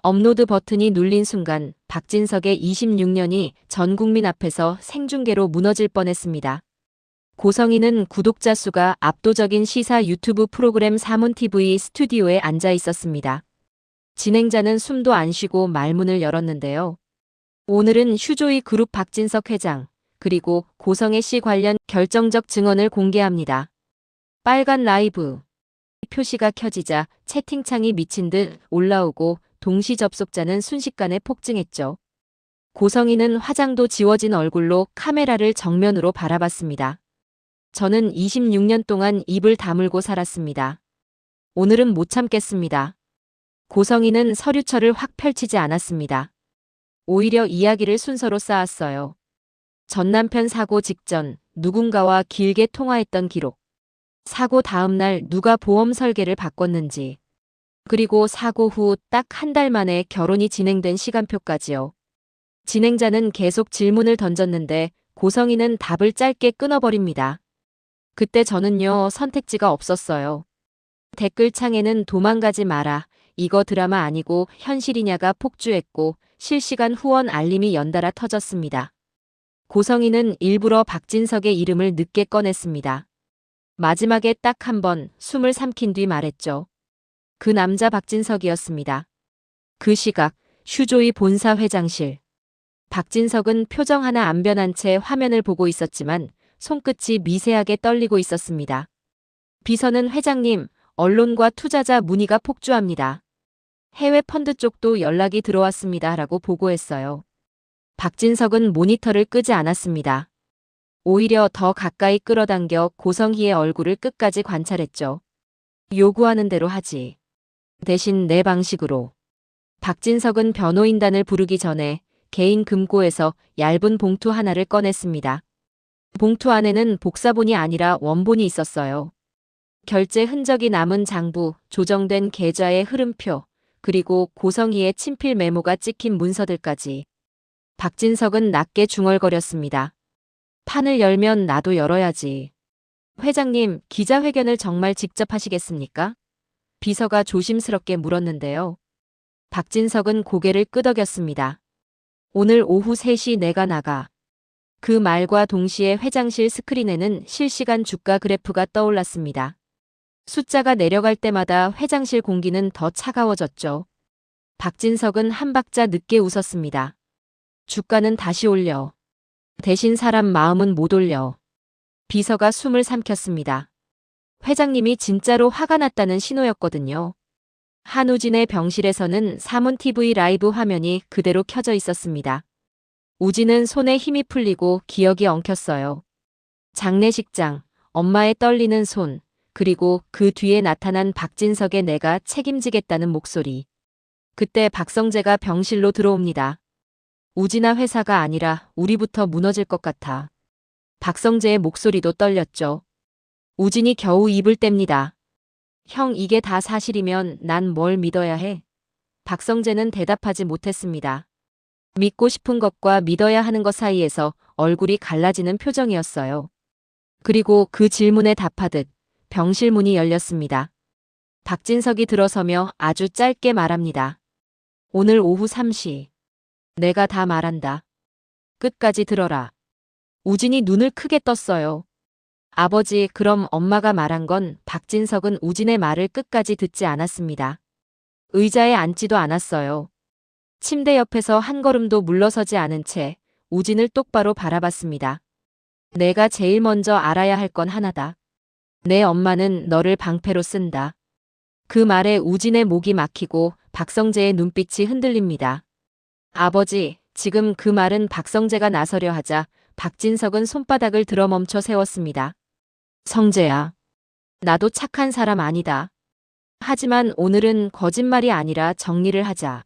업로드 버튼이 눌린 순간 박진석의 26년이 전 국민 앞에서 생중계로 무너질 뻔했습니다. 고성인은 구독자 수가 압도적인 시사 유튜브 프로그램 사문TV 스튜디오에 앉아 있었습니다. 진행자는 숨도 안 쉬고 말문을 열었는데요. 오늘은 휴조이 그룹 박진석 회장, 그리고 고성애 씨 관련 결정적 증언을 공개합니다. 빨간 라이브 표시가 켜지자 채팅창이 미친 듯 올라오고 동시 접속자는 순식간에 폭증했죠. 고성인은 화장도 지워진 얼굴로 카메라를 정면으로 바라봤습니다. 저는 26년 동안 입을 다물고 살았습니다. 오늘은 못 참겠습니다. 고성인은 서류철을 확 펼치지 않았습니다. 오히려 이야기를 순서로 쌓았어요. 전 남편 사고 직전 누군가와 길게 통화했던 기록. 사고 다음 날 누가 보험 설계를 바꿨는지. 그리고 사고 후 딱 한 달 만에 결혼이 진행된 시간표까지요. 진행자는 계속 질문을 던졌는데 고성인은 답을 짧게 끊어버립니다. 그때 저는요, 선택지가 없었어요. 댓글창에는 도망가지 마라, 이거 드라마 아니고 현실이냐가 폭주했고 실시간 후원 알림이 연달아 터졌습니다. 고성인은 일부러 박진석의 이름을 늦게 꺼냈습니다. 마지막에 딱 한 번 숨을 삼킨 뒤 말했죠. 그 남자 박진석이었습니다. 그 시각 휴조이 본사 회장실. 박진석은 표정 하나 안 변한 채 화면을 보고 있었지만 손끝이 미세하게 떨리고 있었습니다. 비서는 회장님, 언론과 투자자 문의가 폭주합니다. 해외 펀드 쪽도 연락이 들어왔습니다. 라고 보고했어요. 박진석은 모니터를 끄지 않았습니다. 오히려 더 가까이 끌어당겨 고성희의 얼굴을 끝까지 관찰했죠. 요구하는 대로 하지. 대신 내 방식으로. 박진석은 변호인단을 부르기 전에 개인 금고에서 얇은 봉투 하나를 꺼냈습니다. 봉투 안에는 복사본이 아니라 원본이 있었어요. 결제 흔적이 남은 장부, 조정된 계좌의 흐름표, 그리고 고성희의 친필 메모가 찍힌 문서들까지. 박진석은 낮게 중얼거렸습니다. 판을 열면 나도 열어야지. 회장님, 기자회견을 정말 직접 하시겠습니까? 비서가 조심스럽게 물었는데요. 박진석은 고개를 끄덕였습니다. 오늘 오후 3시 내가 나가. 그 말과 동시에 회장실 스크린에는 실시간 주가 그래프가 떠올랐습니다. 숫자가 내려갈 때마다 회장실 공기는 더 차가워졌죠. 박진석은 한 박자 늦게 웃었습니다. 주가는 다시 올려. 대신 사람 마음은 못 올려. 비서가 숨을 삼켰습니다. 회장님이 진짜로 화가 났다는 신호였거든요. 한우진의 병실에서는 사문TV 라이브 화면이 그대로 켜져 있었습니다. 우진은 손에 힘이 풀리고 기억이 엉켰어요. 장례식장, 엄마의 떨리는 손, 그리고 그 뒤에 나타난 박진석의 내가 책임지겠다는 목소리. 그때 박성재가 병실로 들어옵니다. 우진아, 회사가 아니라 우리부터 무너질 것 같아. 박성재의 목소리도 떨렸죠. 우진이 겨우 입을 뗍니다. 형, 이게 다 사실이면 난 뭘 믿어야 해? 박성재는 대답하지 못했습니다. 믿고 싶은 것과 믿어야 하는 것 사이에서 얼굴이 갈라지는 표정이었어요. 그리고 그 질문에 답하듯 병실 문이 열렸습니다. 박진석이 들어서며 아주 짧게 말합니다. 오늘 오후 3시. 내가 다 말한다. 끝까지 들어라. 우진이 눈을 크게 떴어요. 아버지, 그럼 엄마가 말한 건? 박진석은 우진의 말을 끝까지 듣지 않았습니다. 의자에 앉지도 않았어요. 침대 옆에서 한 걸음도 물러서지 않은 채 우진을 똑바로 바라봤습니다. 내가 제일 먼저 알아야 할 건 하나다. 내 엄마는 너를 방패로 쓴다. 그 말에 우진의 목이 막히고 박성재의 눈빛이 흔들립니다. 아버지, 지금 그 말은 박성재가 나서려 하자 박진석은 손바닥을 들어 멈춰 세웠습니다. 성재야, 나도 착한 사람 아니다. 하지만 오늘은 거짓말이 아니라 정리를 하자.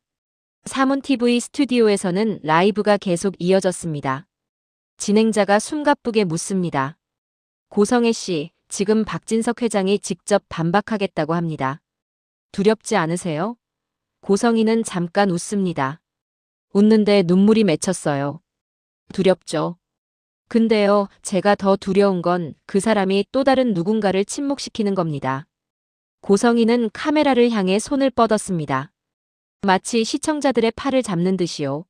사문TV 스튜디오에서는 라이브가 계속 이어졌습니다. 진행자가 숨가쁘게 묻습니다. 고성애 씨, 지금 박진석 회장이 직접 반박하겠다고 합니다. 두렵지 않으세요? 고성희는 잠깐 웃습니다. 웃는데 눈물이 맺혔어요. 두렵죠. 근데요, 제가 더 두려운 건 그 사람이 또 다른 누군가를 침묵시키는 겁니다. 고성희는 카메라를 향해 손을 뻗었습니다. 마치 시청자들의 팔을 잡는 듯이요.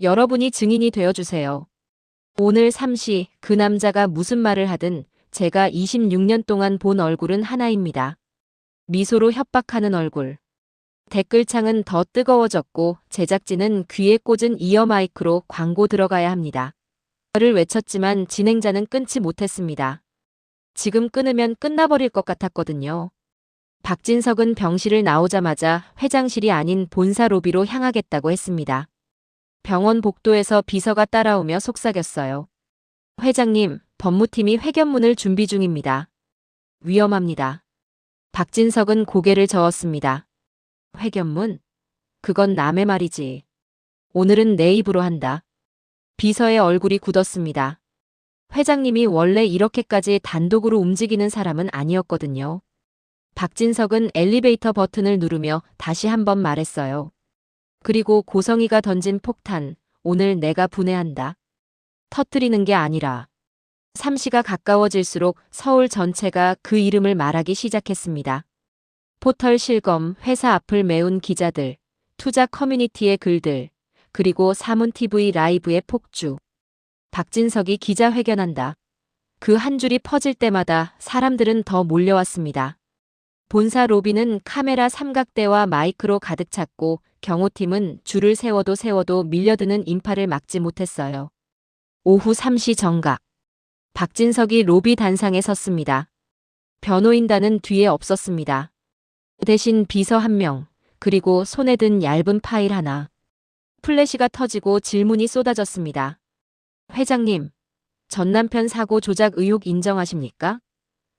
여러분이 증인이 되어주세요. 오늘 3시 그 남자가 무슨 말을 하든 제가 26년 동안 본 얼굴은 하나입니다. 미소로 협박하는 얼굴. 댓글창은 더 뜨거워졌고 제작진은 귀에 꽂은 이어 마이크로 광고 들어가야 합니다. 를 외쳤지만 진행자는 끊지 못했습니다. 지금 끊으면 끝나버릴 것 같았거든요. 박진석은 병실을 나오자마자 회장실이 아닌 본사 로비로 향하겠다고 했습니다. 병원 복도에서 비서가 따라오며 속삭였어요. 회장님, 법무팀이 회견문을 준비 중입니다. 위험합니다. 박진석은 고개를 저었습니다. 회견문? 그건 남의 말이지. 오늘은 내 입으로 한다. 비서의 얼굴이 굳었습니다. 회장님이 원래 이렇게까지 단독으로 움직이는 사람은 아니었거든요. 박진석은 엘리베이터 버튼을 누르며 다시 한번 말했어요. 그리고 고성이가 던진 폭탄, 오늘 내가 분해한다. 터뜨리는 게 아니라. 3시가 가까워질수록 서울 전체가 그 이름을 말하기 시작했습니다. 포털 실검, 회사 앞을 메운 기자들, 투자 커뮤니티의 글들, 그리고 사문TV 라이브의 폭주. 박진석이 기자회견한다. 그 한 줄이 퍼질 때마다 사람들은 더 몰려왔습니다. 본사 로비는 카메라 삼각대와 마이크로 가득 찼고 경호팀은 줄을 세워도 밀려드는 인파를 막지 못했어요. 오후 3시 정각. 박진석이 로비 단상에 섰습니다. 변호인단은 뒤에 없었습니다. 대신 비서 1명, 그리고 손에 든 얇은 파일 하나. 플래시가 터지고 질문이 쏟아졌습니다. 회장님, 전 남편 사고 조작 의혹 인정하십니까?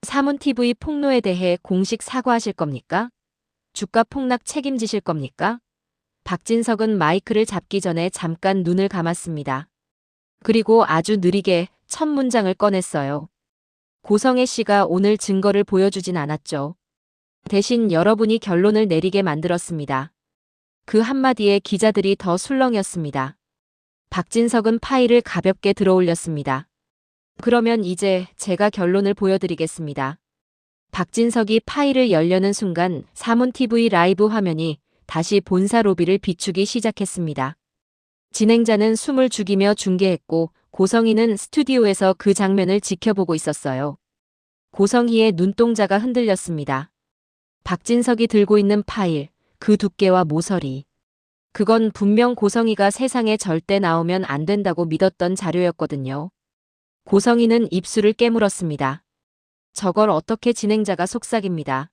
사문TV 폭로에 대해 공식 사과하실 겁니까? 주가 폭락 책임지실 겁니까? 박진석은 마이크를 잡기 전에 잠깐 눈을 감았습니다. 그리고 아주 느리게 첫 문장을 꺼냈어요. 고성애 씨가 오늘 증거를 보여주진 않았죠. 대신 여러분이 결론을 내리게 만들었습니다. 그 한마디에 기자들이 더 술렁였습니다. 박진석은 파일을 가볍게 들어올렸습니다. 그러면 이제 제가 결론을 보여드리겠습니다. 박진석이 파일을 열려는 순간 사문TV 라이브 화면이 다시 본사 로비를 비추기 시작했습니다. 진행자는 숨을 죽이며 중계했고 고성희는 스튜디오에서 그 장면을 지켜보고 있었어요. 고성희의 눈동자가 흔들렸습니다. 박진석이 들고 있는 파일, 그 두께와 모서리. 그건 분명 고성희가 세상에 절대 나오면 안 된다고 믿었던 자료였거든요. 고성희는 입술을 깨물었습니다. 저걸 어떻게 진행자가 속삭입니다.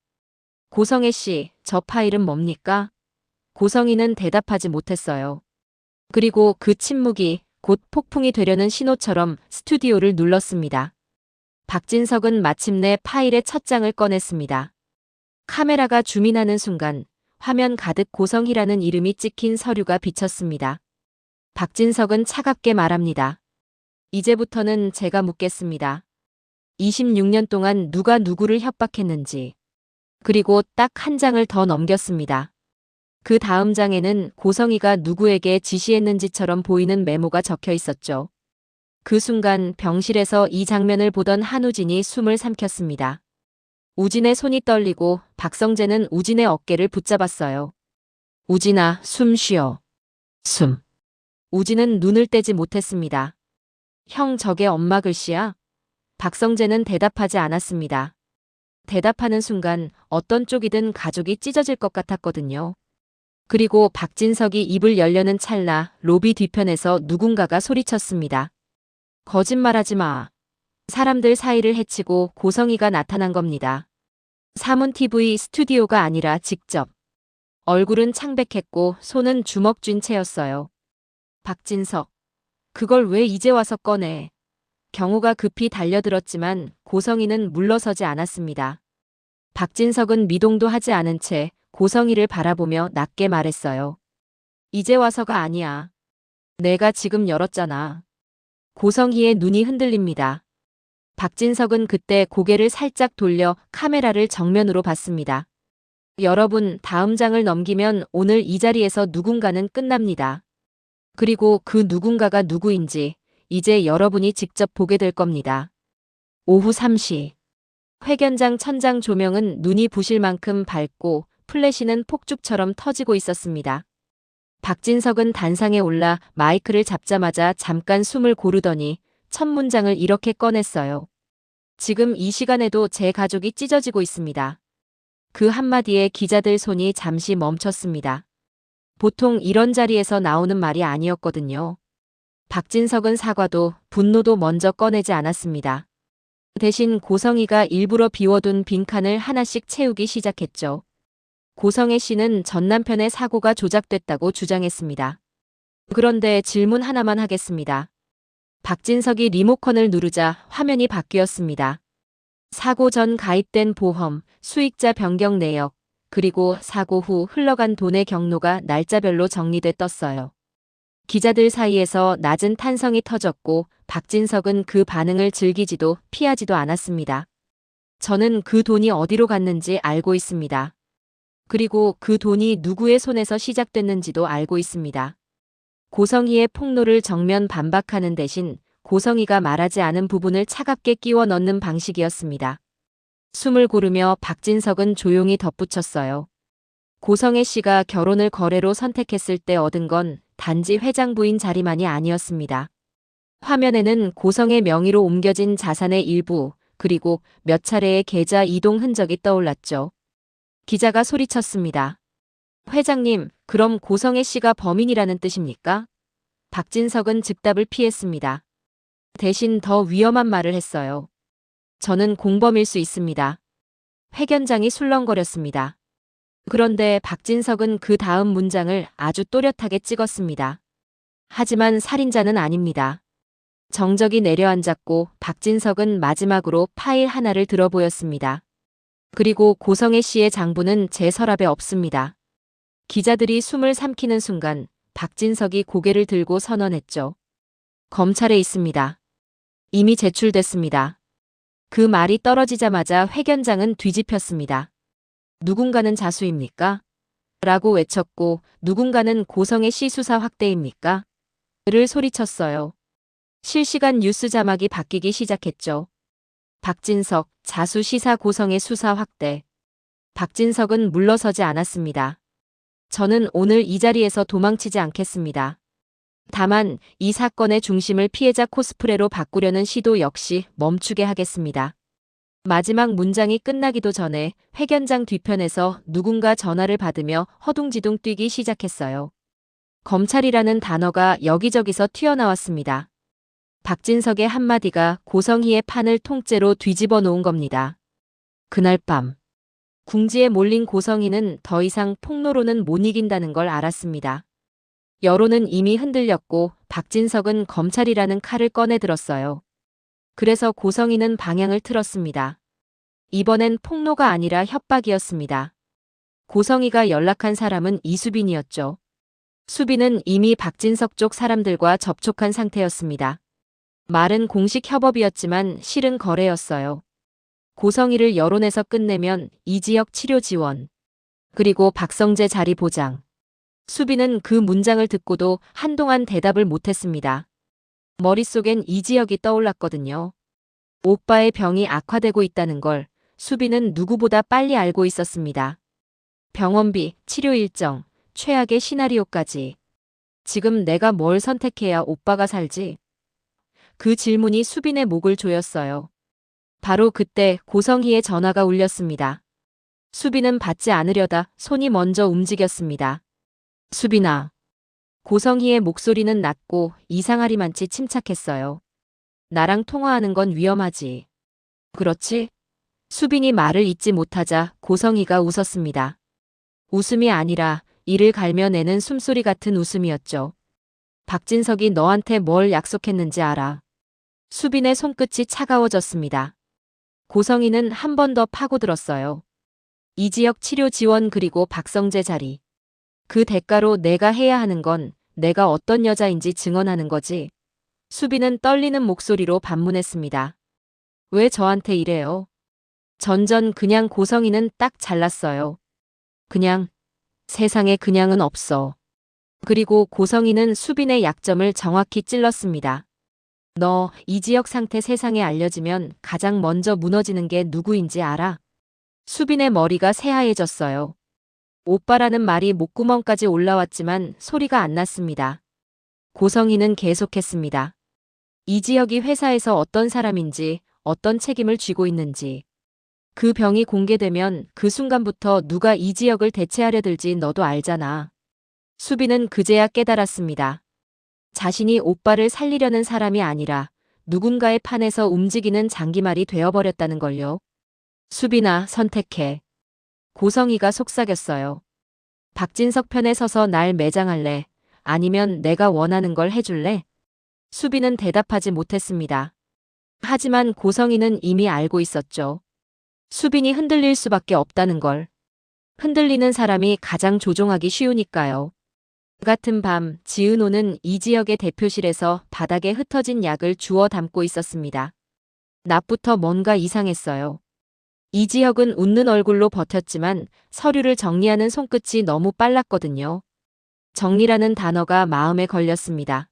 고성애 씨, 저 파일은 뭡니까? 고성희는 대답하지 못했어요. 그리고 그 침묵이 곧 폭풍이 되려는 신호처럼 스튜디오를 눌렀습니다. 박진석은 마침내 파일의 첫 장을 꺼냈습니다. 카메라가 줌인하는 순간 화면 가득 고성희라는 이름이 찍힌 서류가 비쳤습니다. 박진석은 차갑게 말합니다. 이제부터는 제가 묻겠습니다. 26년 동안 누가 누구를 협박했는지. 그리고 딱 한 장을 더 넘겼습니다. 그 다음 장에는 고성희가 누구에게 지시했는지처럼 보이는 메모가 적혀 있었죠. 그 순간 병실에서 이 장면을 보던 한우진이 숨을 삼켰습니다. 우진의 손이 떨리고 박성재는 우진의 어깨를 붙잡았어요. 우진아, 숨 쉬어. 숨. 우진은 눈을 떼지 못했습니다. 형, 저게 엄마 글씨야? 박성재는 대답하지 않았습니다. 대답하는 순간 어떤 쪽이든 가족이 찢어질 것 같았거든요. 그리고 박진석이 입을 열려는 찰나 로비 뒤편에서 누군가가 소리쳤습니다. 거짓말하지 마. 사람들 사이를 해치고 고성희가 나타난 겁니다. 사문TV 스튜디오가 아니라 직접. 얼굴은 창백했고 손은 주먹 쥔 채였어요. 박진석. 그걸 왜 이제 와서 꺼내? 경호가 급히 달려들었지만 고성희는 물러서지 않았습니다. 박진석은 미동도 하지 않은 채 고성희를 바라보며 낮게 말했어요. 이제 와서가 아니야. 내가 지금 열었잖아. 고성희의 눈이 흔들립니다. 박진석은 그때 고개를 살짝 돌려 카메라를 정면으로 봤습니다. 여러분, 다음 장을 넘기면 오늘 이 자리에서 누군가는 끝납니다. 그리고 그 누군가가 누구인지 이제 여러분이 직접 보게 될 겁니다. 오후 3시. 회견장 천장 조명은 눈이 부실 만큼 밝고 플래시는 폭죽처럼 터지고 있었습니다. 박진석은 단상에 올라 마이크를 잡자마자 잠깐 숨을 고르더니 첫 문장을 이렇게 꺼냈어요. 지금 이 시간에도 제 가족이 찢어지고 있습니다. 그 한마디에 기자들 손이 잠시 멈췄습니다. 보통 이런 자리에서 나오는 말이 아니었거든요. 박진석은 사과도 분노도 먼저 꺼내지 않았습니다. 대신 고성희가 일부러 비워둔 빈칸을 하나씩 채우기 시작했죠. 고성애 씨는 전 남편의 사고가 조작됐다고 주장했습니다. 그런데 질문 하나만 하겠습니다. 박진석이 리모컨을 누르자 화면이 바뀌었습니다. 사고 전 가입된 보험, 수익자 변경 내역, 그리고 사고 후 흘러간 돈의 경로가 날짜별로 정리돼 떴어요. 기자들 사이에서 낮은 탄성이 터졌고 박진석은 그 반응을 즐기지도 피하지도 않았습니다. 저는 그 돈이 어디로 갔는지 알고 있습니다. 그리고 그 돈이 누구의 손에서 시작됐는지도 알고 있습니다. 고성희의 폭로를 정면 반박하는 대신 고성희가 말하지 않은 부분을 차갑게 끼워 넣는 방식이었습니다. 숨을 고르며 박진석은 조용히 덧붙였어요. 고성애 씨가 결혼을 거래로 선택했을 때 얻은 건 단지 회장 부인 자리만이 아니었습니다. 화면에는 고성의 명의로 옮겨진 자산의 일부, 그리고 몇 차례의 계좌 이동 흔적이 떠올랐죠. 기자가 소리쳤습니다. 회장님, 그럼 고성애 씨가 범인이라는 뜻입니까? 박진석은 즉답을 피했습니다. 대신 더 위험한 말을 했어요. 저는 공범일 수 있습니다. 회견장이 술렁거렸습니다. 그런데 박진석은 그 다음 문장을 아주 또렷하게 찍었습니다. 하지만 살인자는 아닙니다. 정적이 내려앉았고 박진석은 마지막으로 파일 하나를 들어 보였습니다. 그리고 고성애 씨의 장부는 제 서랍에 없습니다. 기자들이 숨을 삼키는 순간 박진석이 고개를 들고 선언했죠. 검찰에 있습니다. 이미 제출됐습니다. 그 말이 떨어지자마자 회견장은 뒤집혔습니다. 누군가는 자수입니까? 라고 외쳤고 누군가는 고성애 씨 수사 확대입니까? 를 소리쳤어요. 실시간 뉴스 자막이 바뀌기 시작했죠. 박진석, 자수 시사 고성애 수사 확대. 박진석은 물러서지 않았습니다. 저는 오늘 이 자리에서 도망치지 않겠습니다. 다만 이 사건의 중심을 피해자 코스프레로 바꾸려는 시도 역시 멈추게 하겠습니다. 마지막 문장이 끝나기도 전에 회견장 뒤편에서 누군가 전화를 받으며 허둥지둥 뛰기 시작했어요. 검찰이라는 단어가 여기저기서 튀어나왔습니다. 박진석의 한마디가 고성희의 판을 통째로 뒤집어 놓은 겁니다. 그날 밤 궁지에 몰린 고성희는 더 이상 폭로로는 못 이긴다는 걸 알았습니다. 여론은 이미 흔들렸고 박진석은 검찰이라는 칼을 꺼내 들었어요. 그래서 고성희는 방향을 틀었습니다. 이번엔 폭로가 아니라 협박이었습니다. 고성희가 연락한 사람은 이수빈이었죠. 수빈은 이미 박진석 쪽 사람들과 접촉한 상태였습니다. 말은 공식 협업이었지만 실은 거래였어요. 고성희를 여론에서 끝내면 이 지역 치료 지원, 그리고 박성재 자리 보장. 수빈은 그 문장을 듣고도 한동안 대답을 못했습니다. 머릿속엔 이 지역이 떠올랐거든요. 오빠의 병이 악화되고 있다는 걸 수빈은 누구보다 빨리 알고 있었습니다. 병원비, 치료 일정, 최악의 시나리오까지. 지금 내가 뭘 선택해야 오빠가 살지? 그 질문이 수빈의 목을 조였어요. 바로 그때 고성희의 전화가 울렸습니다. 수빈은 받지 않으려다 손이 먼저 움직였습니다. 수빈아. 고성희의 목소리는 낮고 이상하리만치 침착했어요. 나랑 통화하는 건 위험하지. 그렇지? 수빈이 말을 잇지 못하자 고성희가 웃었습니다. 웃음이 아니라 이를 갈며내는 숨소리 같은 웃음이었죠. 박진석이 너한테 뭘 약속했는지 알아. 수빈의 손끝이 차가워졌습니다. 고성희는 한 번 더 파고들었어요. 이 지역 치료 지원 그리고 박성재 자리. 그 대가로 내가 해야 하는 건 내가 어떤 여자인지 증언하는 거지. 수빈은 떨리는 목소리로 반문했습니다. 왜 저한테 이래요? 전전 그냥 고성희는 딱 잘랐어요. 그냥. 세상에 그냥은 없어. 그리고 고성희는 수빈의 약점을 정확히 찔렀습니다. 너 이 지역 상태 세상에 알려지면 가장 먼저 무너지는 게 누구인지 알아? 수빈의 머리가 새하얘졌어요. 오빠라는 말이 목구멍까지 올라왔지만 소리가 안 났습니다. 고성희는 계속했습니다. 이지혁이 회사에서 어떤 사람인지, 어떤 책임을 쥐고 있는지. 그 병이 공개되면 그 순간부터 누가 이지혁을 대체하려 들지 너도 알잖아. 수빈은 그제야 깨달았습니다. 자신이 오빠를 살리려는 사람이 아니라 누군가의 판에서 움직이는 장기말이 되어버렸다는 걸요. 수빈아, 선택해. 고성희가 속삭였어요. 박진석 편에 서서 날 매장할래? 아니면 내가 원하는 걸 해줄래? 수빈은 대답하지 못했습니다. 하지만 고성희는 이미 알고 있었죠. 수빈이 흔들릴 수밖에 없다는 걸. 흔들리는 사람이 가장 조종하기 쉬우니까요. 그 같은 밤, 지은호는 이지혁의 대표실에서 바닥에 흩어진 약을 주워 담고 있었습니다. 낮부터 뭔가 이상했어요. 이지혁은 웃는 얼굴로 버텼지만 서류를 정리하는 손끝이 너무 빨랐거든요. 정리라는 단어가 마음에 걸렸습니다.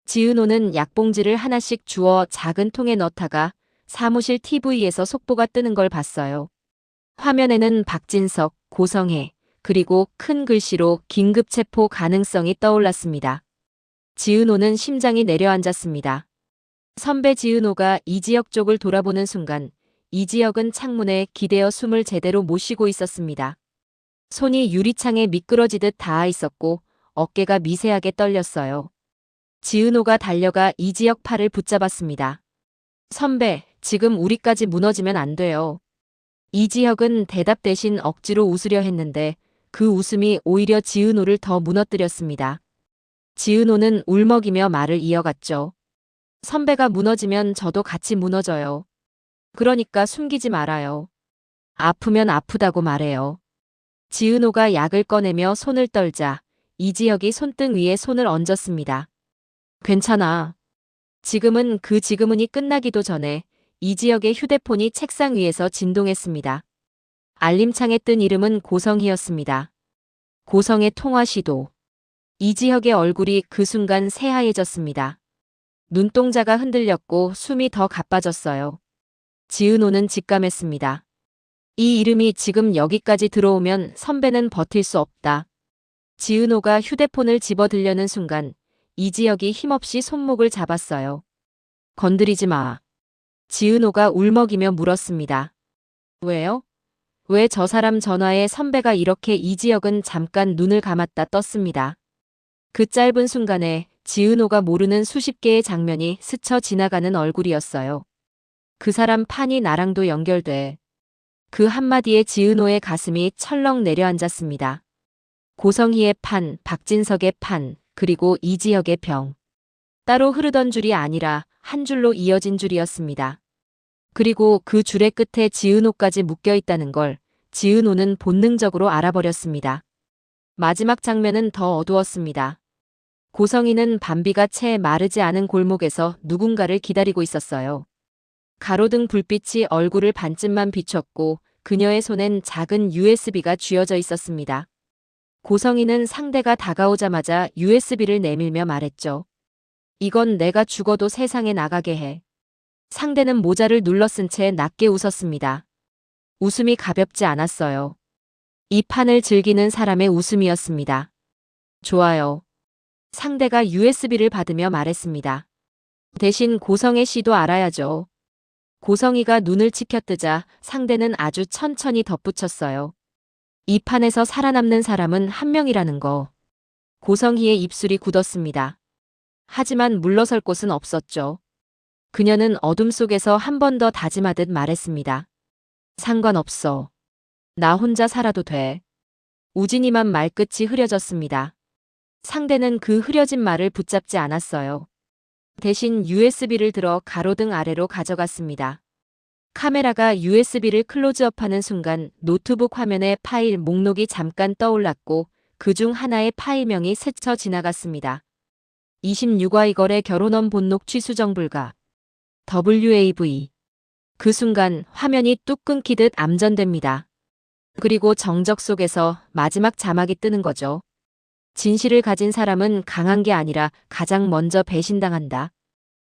지은호는 약봉지를 하나씩 주워 작은 통에 넣다가 사무실 TV에서 속보가 뜨는 걸 봤어요. 화면에는 박진석, 고성혜, 그리고 큰 글씨로 긴급 체포 가능성이 떠올랐습니다. 지은호는 심장이 내려앉았습니다. 선배 지은호가 이지혁 쪽을 돌아보는 순간 이지혁은 창문에 기대어 숨을 제대로 못 쉬고 있었습니다. 손이 유리창에 미끄러지듯 닿아 있었고 어깨가 미세하게 떨렸어요. 지은호가 달려가 이지혁 팔을 붙잡았습니다. 선배, 지금 우리까지 무너지면 안 돼요. 이지혁은 대답 대신 억지로 웃으려 했는데 그 웃음이 오히려 지은호를 더 무너뜨렸습니다. 지은호는 울먹이며 말을 이어갔죠. 선배가 무너지면 저도 같이 무너져요. 그러니까 숨기지 말아요. 아프면 아프다고 말해요. 지은호가 약을 꺼내며 손을 떨자 이지혁이 손등 위에 손을 얹었습니다. 괜찮아. 지금은이 끝나기도 전에 이지혁의 휴대폰이 책상 위에서 진동했습니다. 알림창에 뜬 이름은 고성희였습니다. 고성의 통화 시도. 이지혁의 얼굴이 그 순간 새하얘졌습니다. 눈동자가 흔들렸고 숨이 더 가빠졌어요. 지은호는 직감했습니다. 이 이름이 지금 여기까지 들어오면 선배는 버틸 수 없다. 지은호가 휴대폰을 집어들려는 순간 이지혁이 힘없이 손목을 잡았어요. 건드리지 마. 지은호가 울먹이며 물었습니다. 왜요? 왜 저 사람 전화에 선배가 이렇게 이지혁은 잠깐 눈을 감았다 떴습니다. 그 짧은 순간에 지은호가 모르는 수십 개의 장면이 스쳐 지나가는 얼굴이었어요. 그 사람 판이 나랑도 연결돼. 그 한마디에 지은호의 가슴이 철렁 내려앉았습니다. 고성희의 판, 박진석의 판, 그리고 이지혁의 병. 따로 흐르던 줄이 아니라 한 줄로 이어진 줄이었습니다. 그리고 그 줄의 끝에 지은호까지 묶여 있다는 걸 지은호는 본능적으로 알아버렸습니다. 마지막 장면은 더 어두웠습니다. 고성희는 밤비가 채 마르지 않은 골목에서 누군가를 기다리고 있었어요. 가로등 불빛이 얼굴을 반쯤만 비췄고 그녀의 손엔 작은 USB가 쥐어져 있었습니다. 고성희는 상대가 다가오자마자 USB를 내밀며 말했죠. 이건 내가 죽어도 세상에 나가게 해. 상대는 모자를 눌러 쓴 채 낮게 웃었습니다. 웃음이 가볍지 않았어요. 이 판을 즐기는 사람의 웃음이었습니다. 좋아요. 상대가 USB를 받으며 말했습니다. 대신 고성혜 씨도 알아야죠. 고성희가 눈을 치켜뜨자 상대는 아주 천천히 덧붙였어요. 이 판에서 살아남는 사람은 한 명이라는 거. 고성희의 입술이 굳었습니다. 하지만 물러설 곳은 없었죠. 그녀는 어둠 속에서 한 번 더 다짐하듯 말했습니다. 상관없어. 나 혼자 살아도 돼. 우진이만 말끝이 흐려졌습니다. 상대는 그 흐려진 말을 붙잡지 않았어요. 대신 USB를 들어 가로등 아래로 가져갔습니다. 카메라가 USB를 클로즈업하는 순간 노트북 화면에 파일 목록이 잠깐 떠올랐고 그중 하나의 파일명이 스쳐 지나갔습니다. 26화 이걸의 결혼원 본록 취수정 불가. WAV. 그 순간 화면이 뚝 끊기듯 암전됩니다. 그리고 정적 속에서 마지막 자막이 뜨는 거죠. 진실을 가진 사람은 강한 게 아니라 가장 먼저 배신당한다.